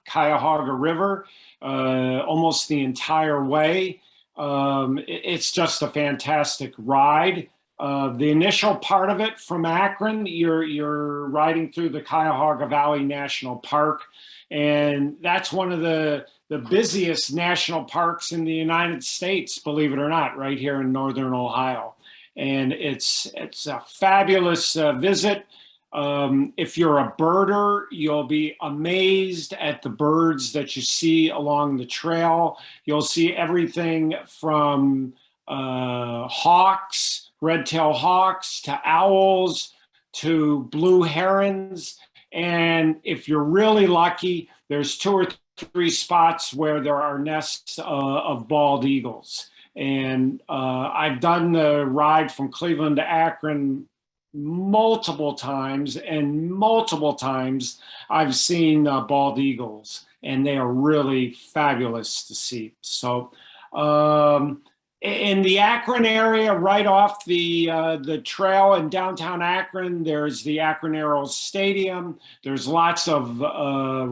Cuyahoga River almost the entire way. It's just a fantastic ride. The initial part of it from Akron, you're riding through the Cuyahoga Valley National Park, and that's one of the busiest national parks in the United States, believe it or not, right here in northern Ohio. And it's a fabulous visit. If you're a birder, you'll be amazed at the birds that you see along the trail. You'll see everything from hawks, red-tailed hawks, to owls, to blue herons. And if you're really lucky, there's 2 or 3 spots where there are nests of bald eagles. And I've done the ride from Cleveland to Akron multiple times, and multiple times I've seen bald eagles, and they are really fabulous to see. So in the Akron area, right off the trail in downtown Akron, there's the Akron Arrows Stadium. There's lots of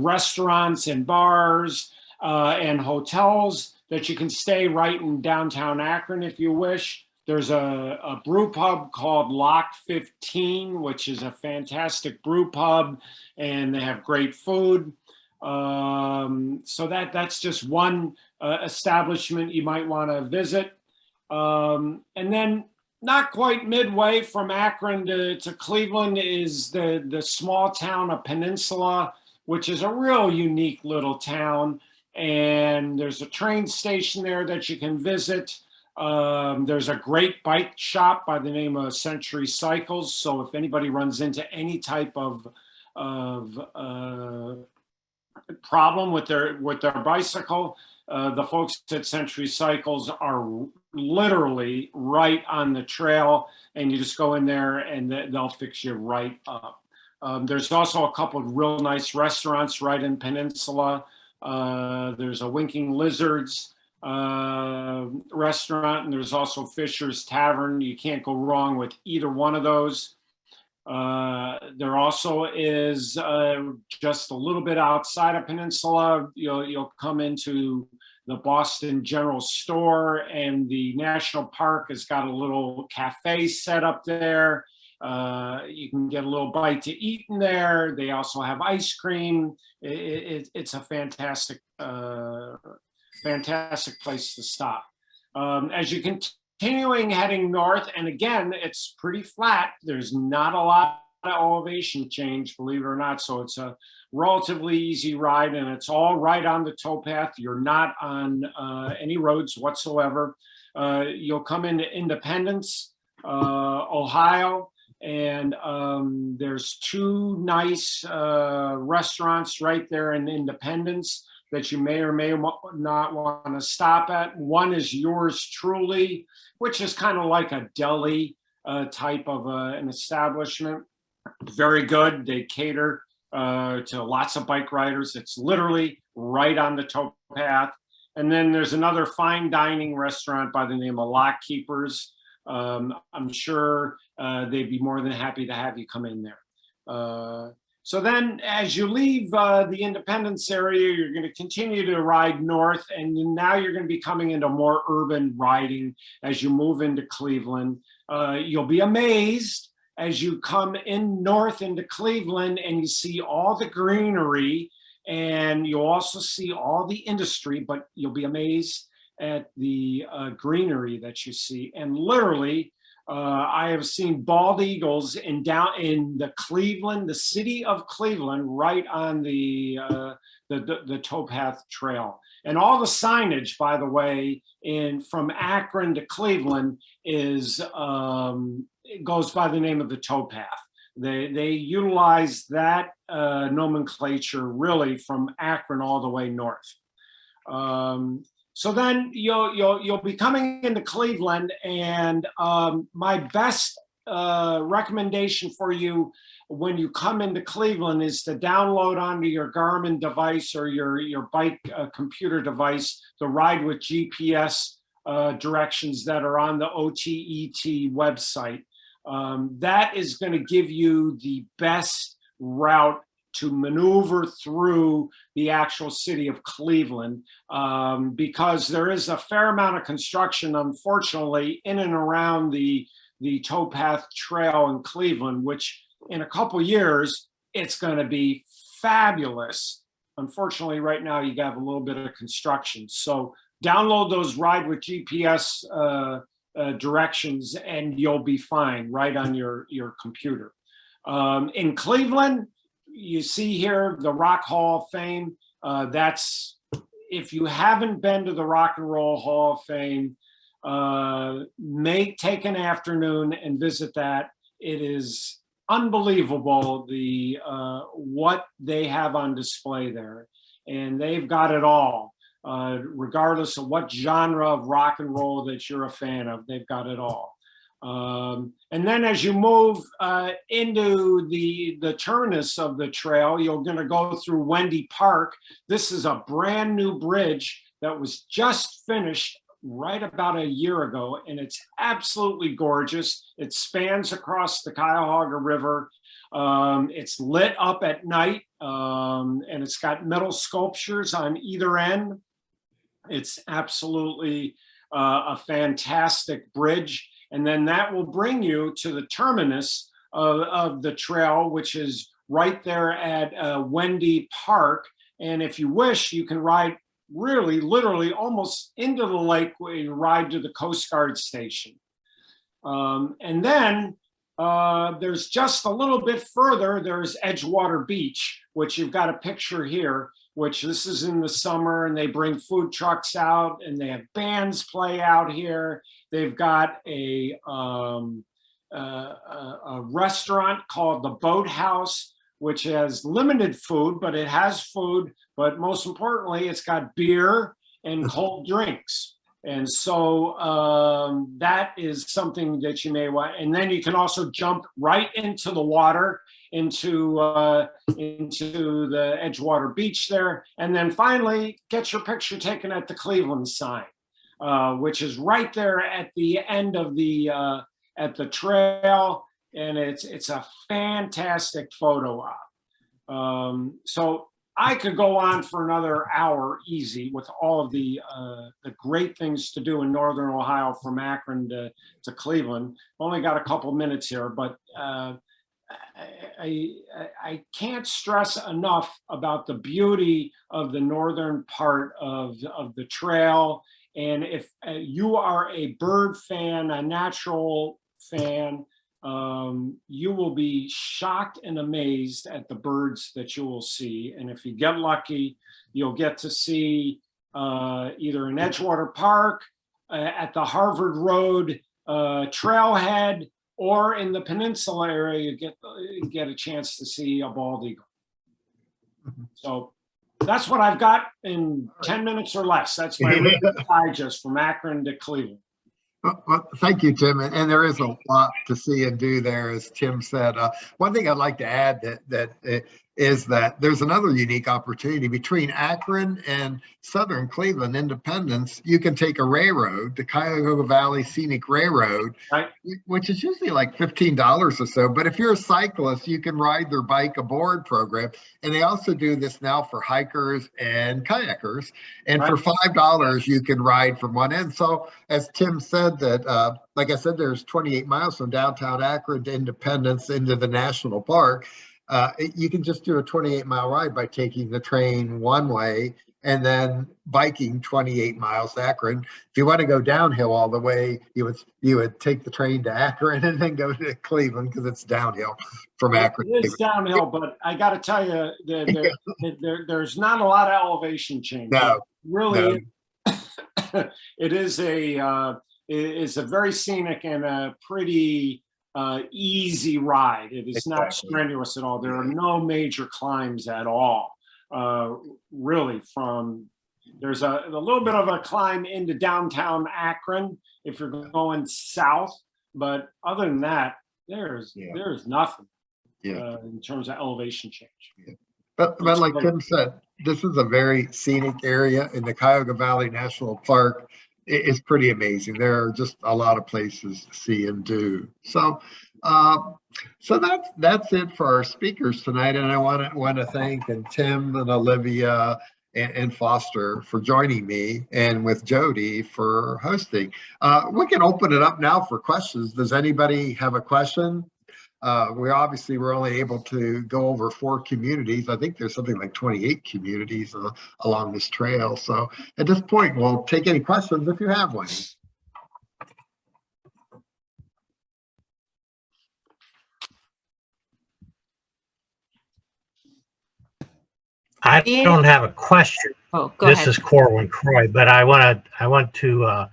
restaurants and bars and hotels that you can stay right in downtown Akron if you wish. There's a brew pub called Lock 15, which is a fantastic brew pub, and they have great food. So that's just one establishment you might want to visit. And then not quite midway from Akron to Cleveland is the small town of Peninsula, which is a real unique little town. And there's a train station there that you can visit. There's a great bike shop by the name of Century Cycles. So if anybody runs into any type of problem with their bicycle, the folks at Century Cycles are literally right on the trail, and you just go in there and they'll fix you right up. There's also a couple of real nice restaurants right in Peninsula. There's a Winking Lizards restaurant, and there's also Fisher's Tavern. You can't go wrong with either one of those. There also is just a little bit outside of Peninsula, you'll come into the Boston General Store, and the National Park has got a little cafe set up there. You can get a little bite to eat in there. They also have ice cream. It's a fantastic, fantastic place to stop. As you continuing heading north, and again, it's pretty flat. There's not a lot of elevation change, believe it or not. So it's a relatively easy ride, and it's all right on the towpath. You're not on any roads whatsoever. You'll come into Independence, Ohio, and there's two nice restaurants right there in Independence that you may or may not want to stop at. One is Yours Truly, which is kind of like a deli type of an establishment. Very good. They cater to lots of bike riders. It's literally right on the towpath. And then there's another fine dining restaurant by the name of Lock Keepers. I'm sure they'd be more than happy to have you come in there. So then as you leave the Independence area, you're going to continue to ride north, and now you're going to be coming into more urban riding as you move into Cleveland. You'll be amazed as you come in north into Cleveland and you see all the greenery, and you'll also see all the industry, but you'll be amazed at the greenery that you see. And literally, I have seen bald eagles down in the Cleveland, the city of Cleveland, right on the towpath trail. And all the signage, by the way, from Akron to Cleveland is it goes by the name of the towpath. They utilize that nomenclature really from Akron all the way north. So then you'll be coming into Cleveland, and my best recommendation for you when you come into Cleveland is to download onto your Garmin device or your bike computer device the Ride with GPS directions that are on the OTET website. That is going to give you the best route to maneuver through the actual city of Cleveland, because there is a fair amount of construction, unfortunately, in and around the towpath trail in Cleveland, which in a couple years, it's going to be fabulous. Unfortunately, right now, you got a little bit of construction. So download those Ride with GPS directions, and you'll be fine right on your computer. In Cleveland, you see here the Rock Hall of Fame. That's, if you haven't been to the Rock and Roll Hall of Fame, take an afternoon and visit that. It is unbelievable what they have on display there, and they've got it all. Regardless of what genre of rock and roll that you're a fan of, they've got it all. And then as you move into the terminus of the trail, you're going to go through Wendy Park. This is a brand new bridge that was just finished right about a year ago, and it's absolutely gorgeous. It spans across the Cuyahoga River. It's lit up at night, and it's got metal sculptures on either end. It's absolutely a fantastic bridge. And then that will bring you to the terminus of the trail, which is right there at Wendy Park. And if you wish, you can ride really, literally almost into the lake where you ride to the Coast Guard station. And then there's just a little bit further, there's Edgewater Beach, which you've got a picture here, which this is in the summer, and they bring food trucks out and they have bands play out here. They've got a restaurant called the Boathouse, which has limited food, but it has food. But most importantly, it's got beer and cold drinks. And so that is something that you may want. And then you can also jump right into the water, into the Edgewater Beach there. And then finally, get your picture taken at the Cleveland sign, which is right there at the end of the at the trail. And it's a fantastic photo op. So I could go on for another hour easy with all of the great things to do in Northern Ohio from Akron to Cleveland. Only got a couple minutes here, but I can't stress enough about the beauty of the northern part of the trail. And if you are a bird fan, a natural fan, you will be shocked and amazed at the birds that you will see. And if you get lucky, you'll get to see either in Edgewater Park, at the Harvard Road trailhead, or in the peninsula area, you get a chance to see a bald eagle. So that's what I've got in 10 minutes or less. That's my digest from Akron to Cleveland. Well, thank you, Tim. And there is a lot to see and do there, as Tim said. One thing I'd like to add is that there's another unique opportunity between Akron and Southern Cleveland Independence. You can take a railroad, the Cuyahoga Valley Scenic Railroad, right, which is usually like $15 or so. But if you're a cyclist, you can ride their bike aboard program. And they also do this now for hikers and kayakers. And right, for $5, you can ride from one end. So as Tim said, that like I said, there's 28 miles from downtown Akron to Independence into the national park. You can just do a 28-mile ride by taking the train one way and then biking 28 miles to Akron. If you want to go downhill all the way, you would take the train to Akron and then go to Cleveland, because it's downhill from Akron. It is downhill, but I got to tell you, there's not a lot of elevation change. No, really, no. It is a very scenic and a pretty easy ride. It is not strenuous at all. There are no major climbs at all. Really, there's a little bit of a climb into downtown Akron if you're going south, but other than that, there's nothing in terms of elevation change. Yeah. But like Tim said, this is a very scenic area in the Cuyahoga Valley National Park. It's pretty amazing. There are just a lot of places to see and do. So that's it for our speakers tonight. And I want to thank Tim and Olivia and Foster for joining me, and with Jody for hosting. We can open it up now for questions. Does anybody have a question? We're only able to go over 4 communities. I think there's something like 28 communities along this trail. So at this point, we'll take any questions if you have one. I don't have a question. Oh, go ahead. This is Corwin Croy, but I want to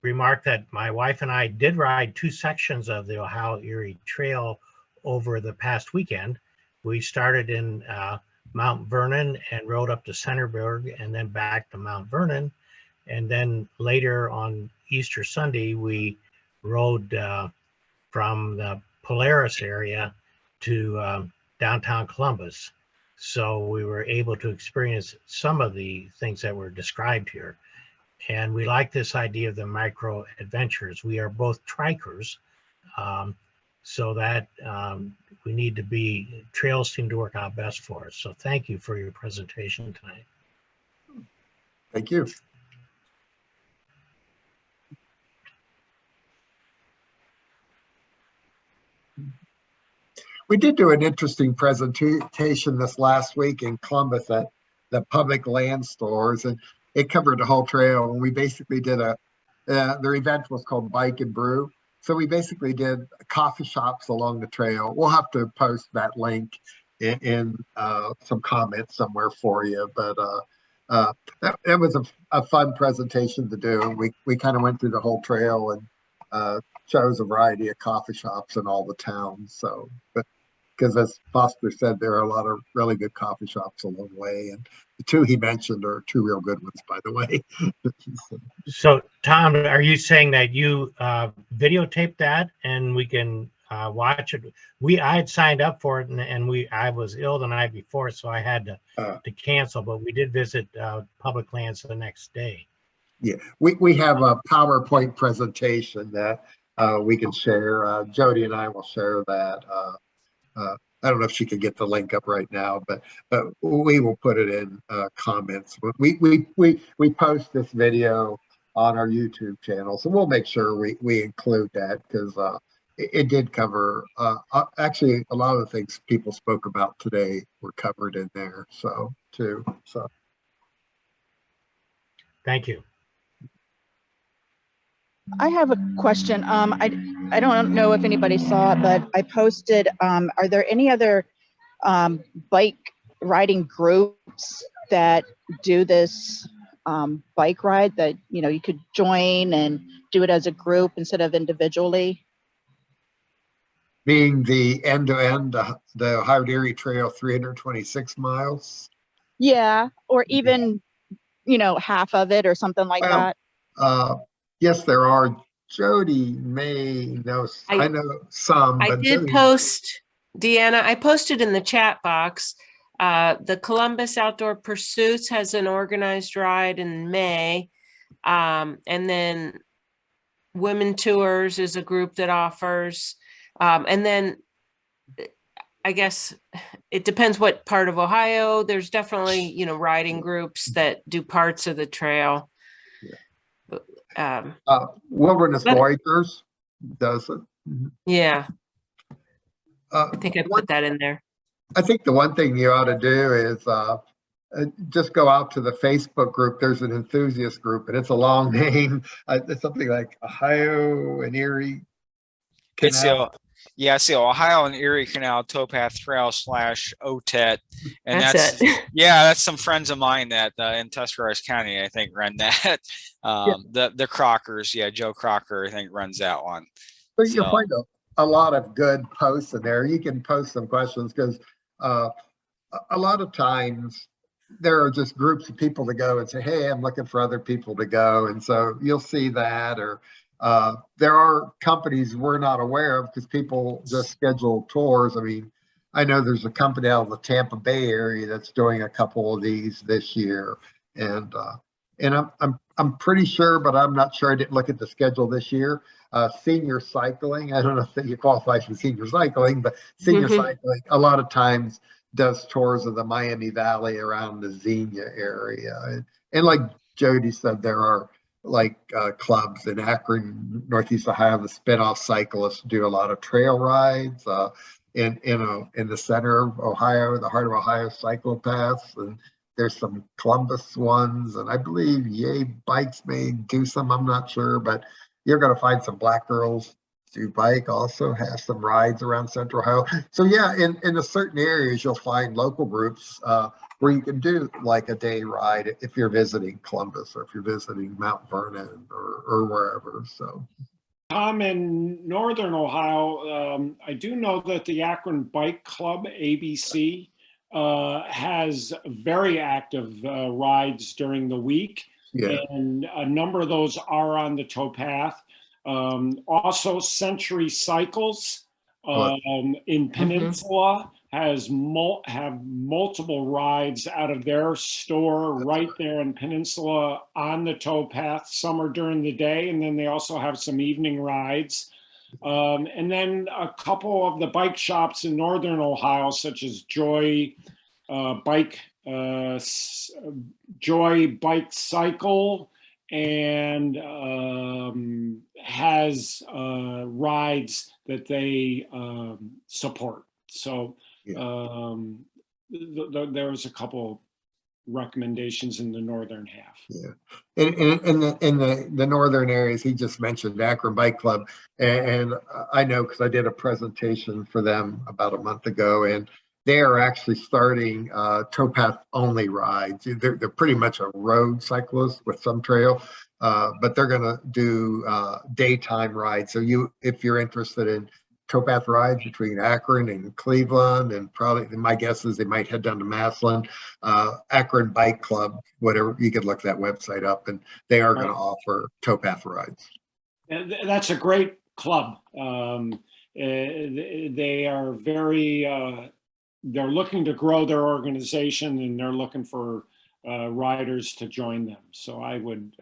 remark that my wife and I did ride 2 sections of the Ohio Erie Trail over the past weekend. We started in Mount Vernon and rode up to Centerburg and then back to Mount Vernon. And then later on Easter Sunday, we rode from the Polaris area to downtown Columbus. So we were able to experience some of the things that were described here. And we like this idea of the micro adventures. We are both trikers, so that we need to be, trails seem to work out best for us. So thank you for your presentation tonight. Thank you. We did do an interesting presentation this last week in Columbus at the public land stores, and it covered the whole trail. And we basically did their event was called Bike and Brew. So we basically did coffee shops along the trail. We'll have to post that link in some comments somewhere for you. But that was a fun presentation to do. We kind of went through the whole trail and chose a variety of coffee shops in all the towns. So, but because as Foster said, there are a lot of really good coffee shops along the way. And the two he mentioned are two real good ones, by the way. So, Tom, are you saying that you videotaped that and we can watch it? I had signed up for it, and I was ill the night before, so I had to cancel. But we did visit public lands the next day. Yeah, we have a PowerPoint presentation that we can share. Jody and I will share that. I don't know if she can get the link up right now, but we will put it in comments. We post this video on our YouTube channel, so we'll make sure we include that, because it did cover actually a lot of the things people spoke about today were covered in there. So too. So Thank you. I have a question. I don't know if anybody saw it, but I posted, are there any other bike riding groups that do this bike ride that, you know, you could join and do it as a group instead of individually? being the end-to-end, the Ohio Erie Trail, 326 miles. Yeah, or even, you know, half of it or something like that. Yes, there are. Jody may know. I know some. I but did Jody, post, Deanna, I posted in the chat box. The Columbus Outdoor Pursuits has an organized ride in May. And then Women Tours is a group that offers. And then I guess it depends what part of Ohio. There's definitely, you know, riding groups that do parts of the trail. Wilderness Voyagers does it. Yeah. I think I put that in there. I think the one thing you ought to do is just go out to the Facebook group. There's an enthusiast group, and it's a long name. It's something like Ohio and Erie Canal. It's the Ohio and Erie Canal Towpath Trail /OTET. And that's yeah, that's some friends of mine that in Tuscarawas County, I think, run that. The Crockers, Joe Crocker, I think, runs that one. But you'll find a lot of good posts in there. You can post some questions, because a lot of times there are just groups of people to go and say, hey, I'm looking for other people to go. And so you'll see that, or there are companies we're not aware of because people just schedule tours. I mean, I know there's a company out of the Tampa Bay area that's doing a couple of these this year. And I'm pretty sure, but I'm not sure. I didn't look at the schedule this year. Senior cycling, I don't know if you qualify for senior cycling, but senior cycling a lot of times does tours of the Miami Valley around the Xenia area. And like Jody said, there are like clubs in Akron, Northeast Ohio. The spinoff cyclists do a lot of trail rides in the center of Ohio, the heart of Ohio cyclopaths, and there's some Columbus ones, and I believe Yay Bikes may do some. I'm not sure, but you're going to find some Black Girls Do Bike also has some rides around Central Ohio. So yeah, in the certain areas you'll find local groups where you can do like a day ride if you're visiting Columbus, or if you're visiting Mount Vernon, or wherever. So Tom, in Northern Ohio, I do know that the Akron Bike Club, ABC, has very active rides during the week. Yeah. And a number of those are on the towpath. Also, Century Cycles in Peninsula have multiple rides out of their store right there in Peninsula on the towpath. Some are during the day, and then they also have some evening rides. And then a couple of the bike shops in Northern Ohio, such as Joy Bike Cycle, and has rides that they support. So there's a couple recommendations in the northern half. Yeah, in the northern areas, he just mentioned Akron Bike Club, and I know because I did a presentation for them about a month ago, and they are actually starting towpath only rides. They're pretty much a road cyclist with some trail, but they're going to do daytime rides. So if you're interested in towpath rides between Akron and Cleveland, and probably my guess is they might head down to Masillon, Akron Bike Club, whatever, you could look that website up, and they are going to offer towpath rides. And that's a great club. They are very, they're looking to grow their organization, and they're looking for riders to join them. So I would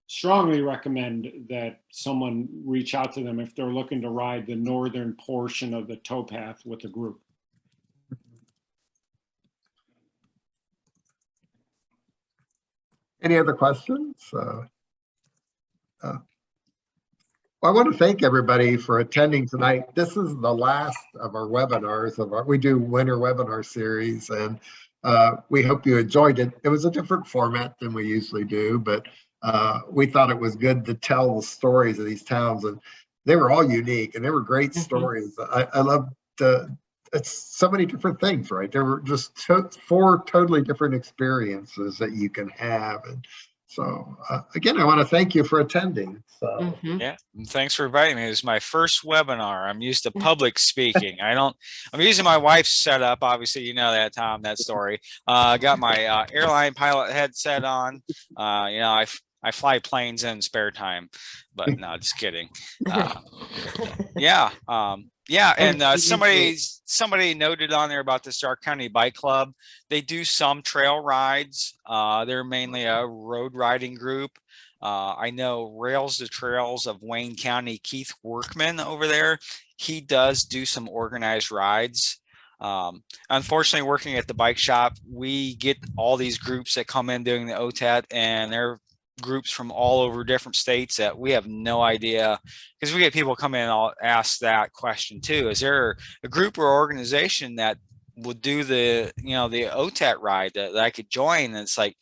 strongly recommend that someone reach out to them if they're looking to ride the northern portion of the towpath with a group. Any other questions? Well, I want to thank everybody for attending tonight. This is the last of our webinars we do winter webinar series, and we hope you enjoyed it. It was a different format than we usually do, but we thought it was good to tell the stories of these towns, and they were all unique, and they were great stories. I love it's so many different things, right? There were just 4 totally different experiences that you can have. And so again, I want to thank you for attending. So yeah, and thanks for inviting me. It was my first webinar. I'm used to public speaking. I'm using my wife's setup. Obviously, you know that, Tom, that story. Got my airline pilot headset on. I fly planes in spare time, but no, just kidding. Yeah. And somebody noted on there about the Stark County Bike Club. They do some trail rides. They're mainly a road riding group. I know Rails to Trails of Wayne County, Keith Workman over there. He does do some organized rides. Unfortunately, working at the bike shop, we get all these groups that come in doing the OTAT, and they're groups from all over different states that we have no idea, because we get people come in and I'll ask that question too. Is there a group or organization that would do the OTAT ride that I could join? And it's like,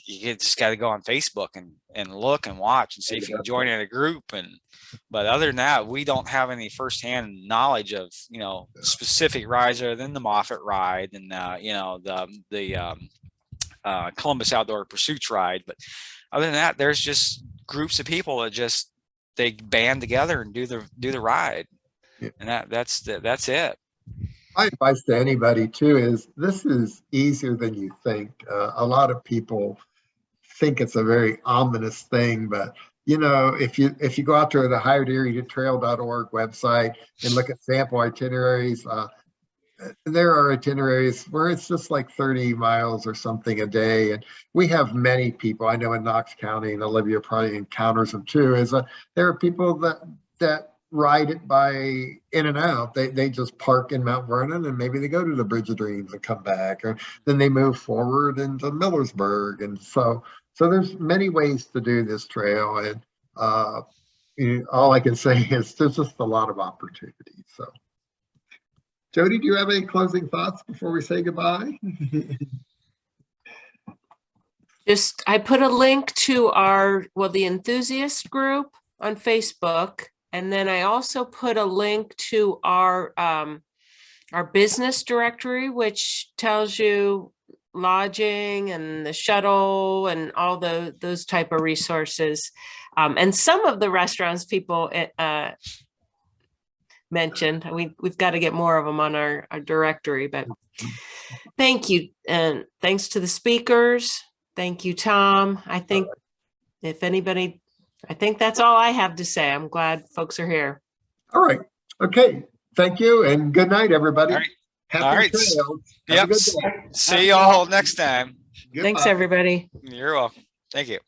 you just got to go on Facebook and look and watch and see if you can join in a group. But other than that, we don't have any firsthand knowledge of specific rides other than the Moffett ride and the Columbus Outdoor Pursuits ride. But other than that, there's just groups of people that they band together and do the ride. Yeah. And that's it. My advice to anybody too is this is easier than you think. A lot of people think it's a very ominous thing, but if you go out to the HighErieTrail.org website and look at sample itineraries, there are itineraries where it's just like 30 miles or something a day. And we have many people, I know in Knox County, and Olivia probably encounters them too, there are people that ride it by in and out. They just park in Mount Vernon and maybe they go to the Bridge of Dreams and come back, or then they move forward into Millersburg. And so there's many ways to do this trail. And all I can say is there's just a lot of opportunities. So Jody, do you have any closing thoughts before we say goodbye? I put a link to the enthusiast group on Facebook. And then I also put a link to our business directory, which tells you lodging and the shuttle and all those type of resources. And some of the restaurants people mentioned, we've got to get more of them on our directory, but thank you. And thanks to the speakers. Thank you, Tom. I think that's all I have to say. I'm glad folks are here. All right. Okay. Thank you. And good night, everybody. All right. Happy trails. Yep. See you all next time. Goodbye. Thanks, everybody. You're welcome. Thank you.